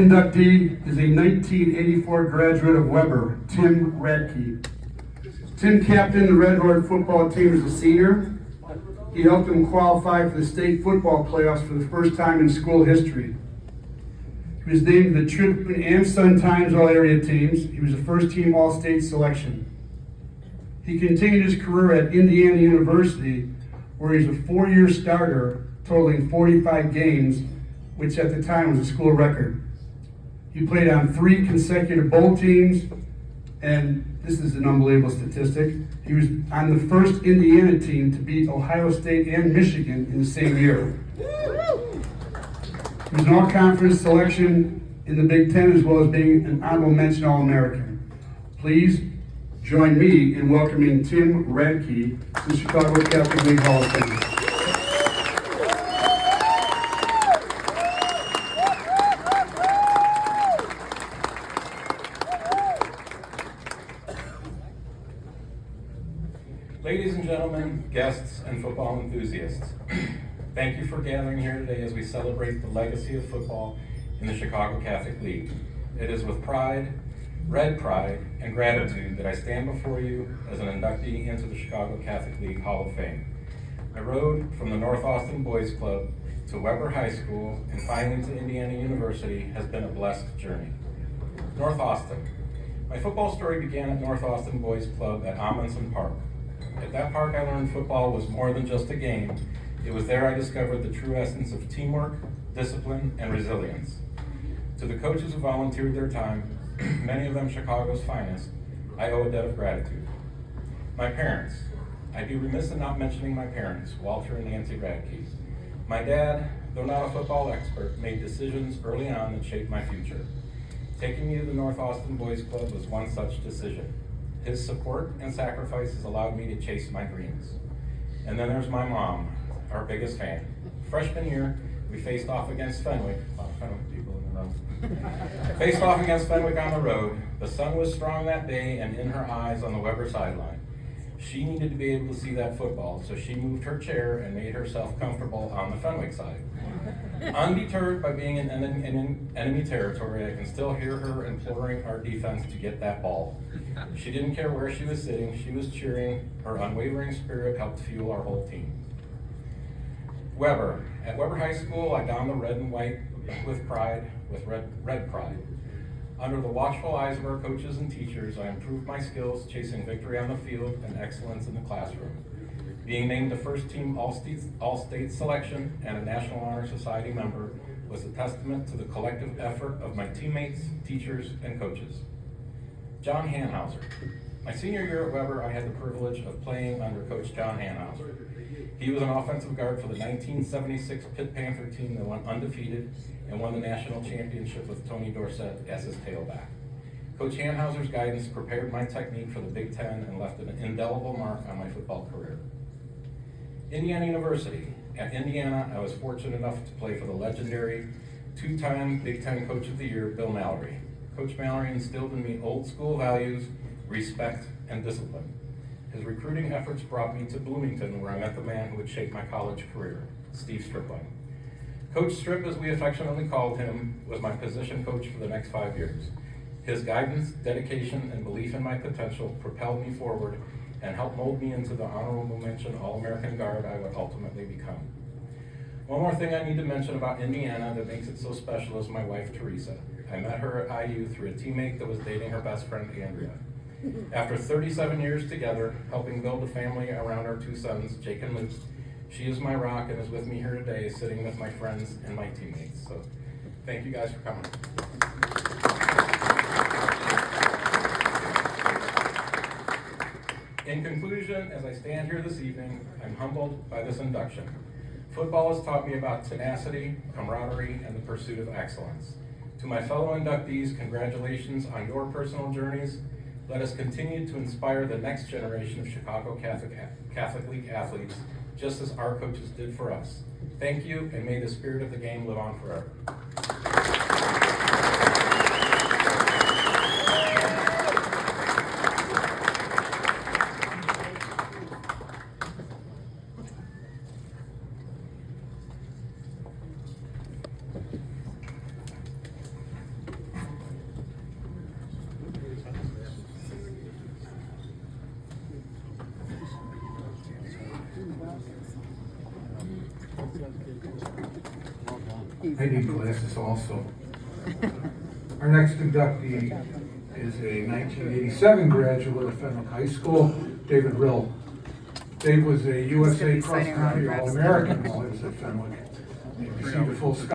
Inductee is a 1984 graduate of Weber, Tim Radtke. Tim captained the Red Horde football team as a senior. He helped them qualify for the state football playoffs for the first time in school history. He was named the Tribune and Sun-Times All-Area teams. He was a first-team All-State selection. He continued his career at Indiana University, where he was a 4-year starter, totaling 45 games, which at the time was a school record. He played on 3 consecutive bowl teams, and this is an unbelievable statistic. He was on the first Indiana team to beat Ohio State and Michigan in the same year. He was an all-conference selection in the Big Ten, as well as being an honorable mention All-American. Please join me in welcoming Tim Radtke to the Chicago Catholic League Hall of Fame. Ladies and gentlemen, guests, and football enthusiasts, thank you for gathering here today as we celebrate the legacy of football in the Chicago Catholic League. It is with pride, red pride, and gratitude that I stand before you as an inductee into the Chicago Catholic League Hall of Fame. My road from the North Austin Boys Club to Weber High School and finally to Indiana University has been a blessed journey. North Austin. My football story began at North Austin Boys Club at Amundsen Park. At that park, I learned football was more than just a game. It was there I discovered the true essence of teamwork, discipline, and resilience. To the coaches who volunteered their time, many of them Chicago's finest, I owe a debt of gratitude. My parents. I'd be remiss in not mentioning my parents, Walter and Nancy Radtke. My dad, though not a football expert, made decisions early on that shaped my future. Taking me to the North Austin Boys Club was one such decision. His support and sacrifices allowed me to chase my dreams. And then there's my mom, our biggest fan. Freshman year, we faced off against Fenwick. A lot of Fenwick people in the room. Faced off against Fenwick on the road. The sun was strong that day and in her eyes on the Weber sideline. She needed to be able to see that football, so she moved her chair and made herself comfortable on the Fenwick side. Undeterred by being in enemy territory, I can still hear her imploring our defense to get that ball. She didn't care where she was sitting, she was cheering. Her unwavering spirit helped fuel our whole team. Weber. At Weber High School, I donned the red and white with pride, with red pride. Under the watchful eyes of our coaches and teachers, I improved my skills, chasing victory on the field and excellence in the classroom. Being named the first team All-State selection and a National Honor Society member was a testament to the collective effort of my teammates, teachers, and coaches. John Hanhauser. My senior year at Weber, I had the privilege of playing under Coach John Hanhauser. He was an offensive guard for the 1976 Pitt Panther team that went undefeated and won the national championship with Tony Dorsett as his tailback. Coach Hanhauser's guidance prepared my technique for the Big Ten and left an indelible mark on my football career. Indiana University. At Indiana, I was fortunate enough to play for the legendary 2-time Big Ten Coach of the Year, Bill Mallory. Coach Mallory instilled in me old school values, respect, and discipline. His recruiting efforts brought me to Bloomington, where I met the man who would shape my college career, Steve Stripling. Coach Strip, as we affectionately called him, was my position coach for the next 5 years. His guidance, dedication, and belief in my potential propelled me forward and helped mold me into the honorable mention All-American guard I would ultimately become. One more thing I need to mention about Indiana that makes it so special is my wife, Teresa. I met her at IU through a teammate that was dating her best friend, Andrea. After 37 years together, helping build a family around our 2 sons, Jake and Luke, she is my rock and is with me here today, sitting with my friends and my teammates. So thank you guys for coming. In conclusion, as I stand here this evening, I'm humbled by this induction. Football has taught me about tenacity, camaraderie, and the pursuit of excellence. To my fellow inductees, congratulations on your personal journeys. Let us continue to inspire the next generation of Chicago Catholic League athletes, just as our coaches did for us. Thank you, and may the spirit of the game live on forever. I need glasses also. Our next inductee is a 1987 graduate of Fenwick High School, David Rill. Dave was a USA He's gonna be cross signing country autographs. All-American while he was at Fenwick. He received a full scholarship